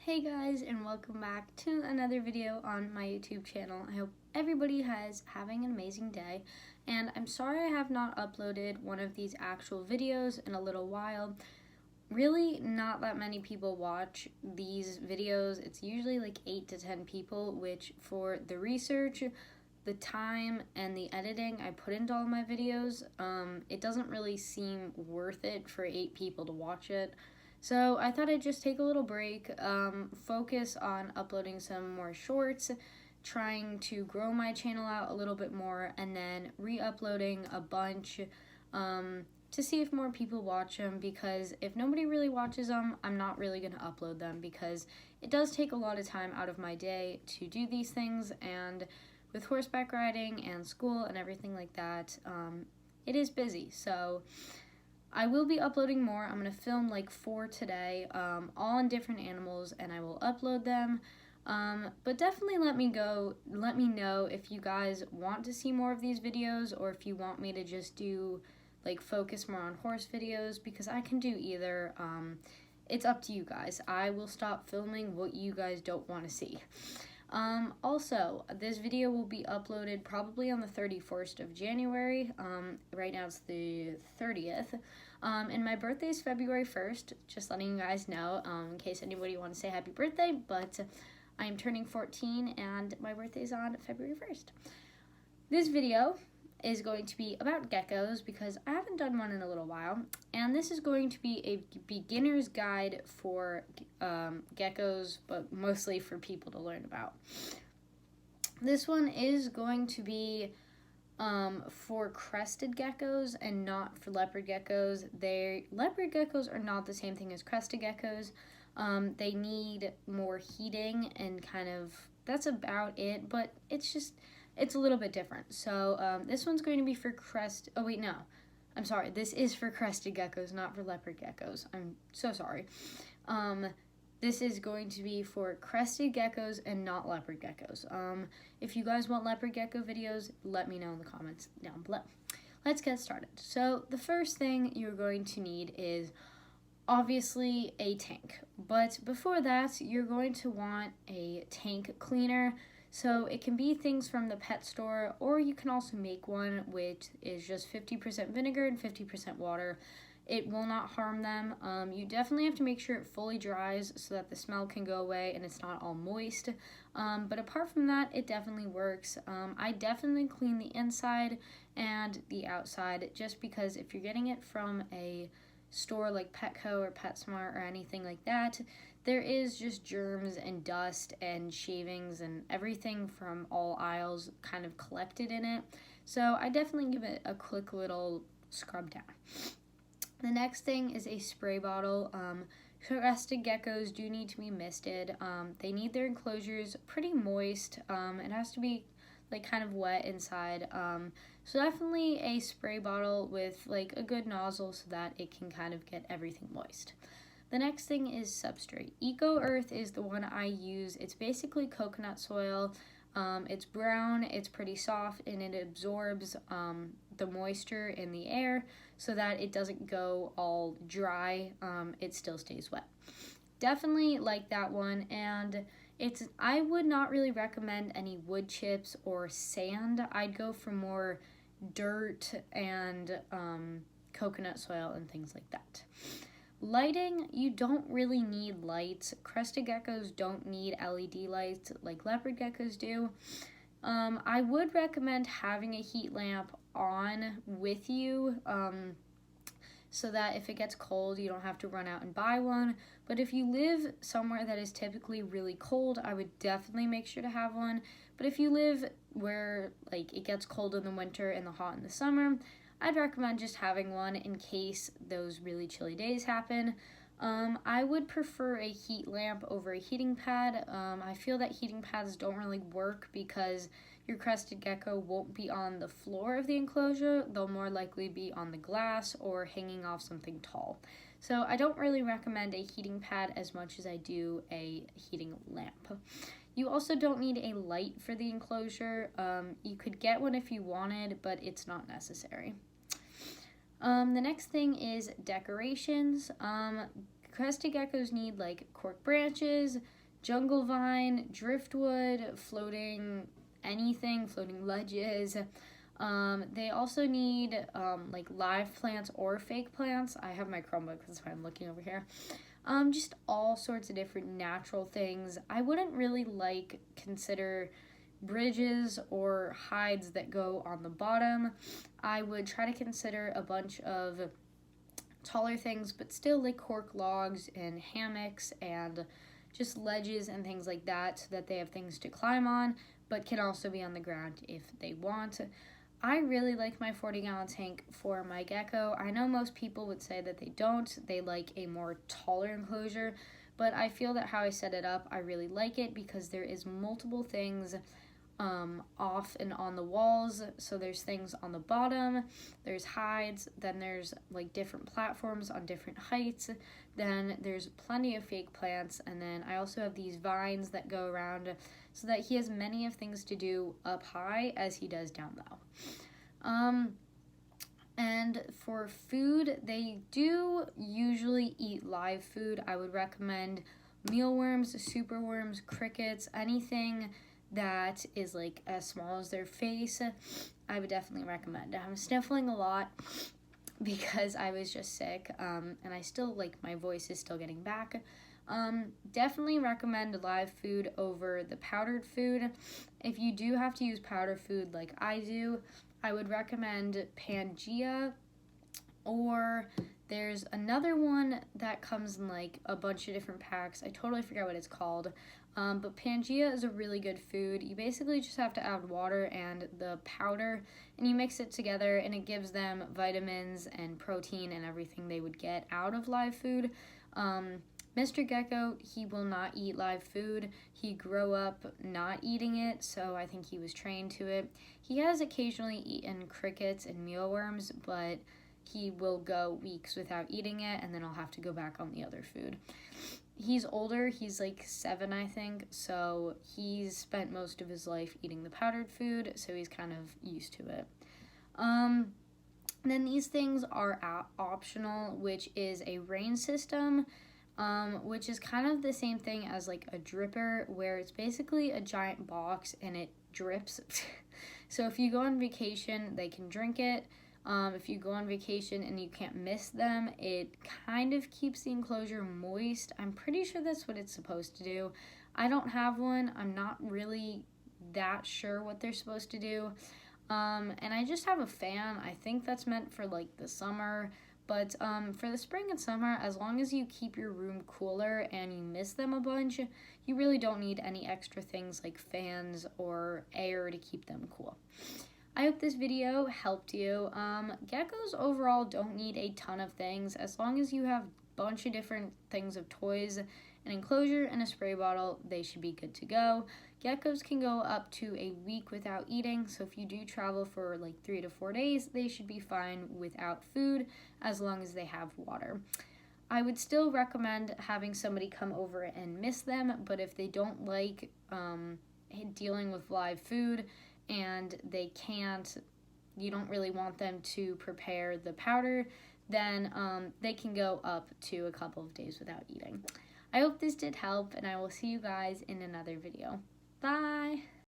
Hey guys, and welcome back to another video on my YouTube channel. I hope everybody is having an amazing day, and I'm sorry I have not uploaded one of these actual videos in a little while. Really, not that many people watch these videos. It's usually like 8 to 10 people, which for the research, the time, and the editing I put into all my videos, it doesn't really seem worth it for 8 people to watch it. So I thought I'd just take a little break, focus on uploading some more shorts, trying to grow my channel out a little bit more, and then re-uploading a bunch to see if more people watch them, because if nobody really watches them, I'm not really going to upload them, because it does take a lot of time out of my day to do these things, and with horseback riding and school and everything like that, it is busy. So I will be uploading more. I'm going to film like 4 today, all on different animals, and I will upload them. But definitely let me know if you guys want to see more of these videos, or if you want me to just do like focus more on horse videos, because I can do either. It's up to you guys. I will stop filming what you guys don't want to see. Also, this video will be uploaded probably on the 31st of January. Right now it's the 30th. And my birthday is February 1st, just letting you guys know, in case anybody wants to say happy birthday, but I am turning 14 and my birthday is on February 1st. This video is going to be about geckos, because I haven't done one in a little while, and this is going to be a beginner's guide for geckos, but mostly for people to learn about. This one is going to be for crested geckos and not for leopard geckos. Leopard geckos are not the same thing as crested geckos. They need more heating, and kind of that's about it, but it's a little bit different. So this one's going to be for this is for crested geckos, not for leopard geckos. I'm so sorry. This is going to be for crested geckos and not leopard geckos. If you guys want leopard gecko videos, let me know in the comments down below. Let's get started. So the first thing you're going to need is obviously a tank. But before that, you're going to want a tank cleaner. So it can be things from the pet store, or you can also make one, which is just 50% vinegar and 50% water. It will not harm them. You definitely have to make sure it fully dries so that the smell can go away and it's not all moist. But apart from that, it definitely works. I definitely clean the inside and the outside, just because if you're getting it from a store like Petco or PetSmart or anything like that, there is just germs and dust and shavings and everything from all aisles kind of collected in it. So I definitely give it a quick little scrub down. The next thing is a spray bottle. Crested geckos do need to be misted. They need their enclosures pretty moist. It has to be like kind of wet inside. So definitely a spray bottle with like a good nozzle so that it can kind of get everything moist. The next thing is substrate. Eco Earth is the one I use. It's basically coconut soil. It's brown, it's pretty soft, and it absorbs the moisture in the air so that it doesn't go all dry. It still stays wet. Definitely like that one, and I would not really recommend any wood chips or sand. I'd go for more dirt and coconut soil and things like that. Lighting, you don't really need lights. Crested geckos don't need LED lights like leopard geckos do. I would recommend having a heat lamp on with you, so that if it gets cold, you don't have to run out and buy one. But if you live somewhere that is typically really cold, I would definitely make sure to have one. But if you live where like it gets cold in the winter and the hot in the summer, I'd recommend just having one in case those really chilly days happen. I would prefer a heat lamp over a heating pad. I feel that heating pads don't really work because your crested gecko won't be on the floor of the enclosure. They'll more likely be on the glass or hanging off something tall. So I don't really recommend a heating pad as much as I do a heating lamp. You also don't need a light for the enclosure. You could get one if you wanted, but it's not necessary. The next thing is decorations. crested geckos need like cork branches, jungle vine, driftwood, floating anything, floating ledges. They also need like live plants or fake plants. I have my Chromebook, that's why I'm looking over here. Just all sorts of different natural things. I wouldn't really consider bridges or hides that go on the bottom. I would try to consider a bunch of taller things, but still like cork logs and hammocks and just ledges and things like that, so that they have things to climb on, but can also be on the ground if they want. I really like my 40-gallon tank for my gecko. I know most people would say that they don't. They like a more taller enclosure, but I feel that how I set it up, I really like it because there is multiple things off and on the walls. So there's things on the bottom, there's hides, then there's like different platforms on different heights, then there's plenty of fake plants, and then I also have these vines that go around so that he has many of things to do up high as he does down low. And for food, they do usually eat live food. I would recommend mealworms, superworms, crickets, anything that is like as small as their face, I would definitely recommend. I'm sniffling a lot because I was just sick, and I still, like, my voice is still getting back. Definitely recommend live food over the powdered food. If you do have to use powdered food like I do, I would recommend Pangea, or there's another one that comes in like a bunch of different packs. I totally forget what it's called. But Pangea is a really good food. You basically just have to add water and the powder, and you mix it together, and it gives them vitamins and protein and everything they would get out of live food. Mr. Gecko, he will not eat live food. He grew up not eating it, so I think he was trained to it. He has occasionally eaten crickets and mealworms, but he will go weeks without eating it, and then I'll have to go back on the other food. He's older, he's like 7, I think, so he's spent most of his life eating the powdered food, so he's kind of used to it. Then these things are optional, which is a rain system, which is kind of the same thing as like a dripper, where it's basically a giant box and it drips. So if you go on vacation, they can drink it. If you go on vacation and you can't miss them, it kind of keeps the enclosure moist. I'm pretty sure that's what it's supposed to do. I don't have one. I'm not really that sure what they're supposed to do. And I just have a fan. I think that's meant for like the summer. But for the spring and summer, as long as you keep your room cooler and you miss them a bunch, you really don't need any extra things like fans or air to keep them cool. I hope this video helped you. Geckos overall don't need a ton of things. As long as you have a bunch of different things of toys, an enclosure, and a spray bottle, they should be good to go. Geckos can go up to a week without eating, so if you do travel for like 3 to 4 days, they should be fine without food as long as they have water. I would still recommend having somebody come over and miss them, but if they don't like dealing with live food, and you don't really want them to prepare the powder, then they can go up to a couple of days without eating. I hope this did help, and I will see you guys in another video. Bye!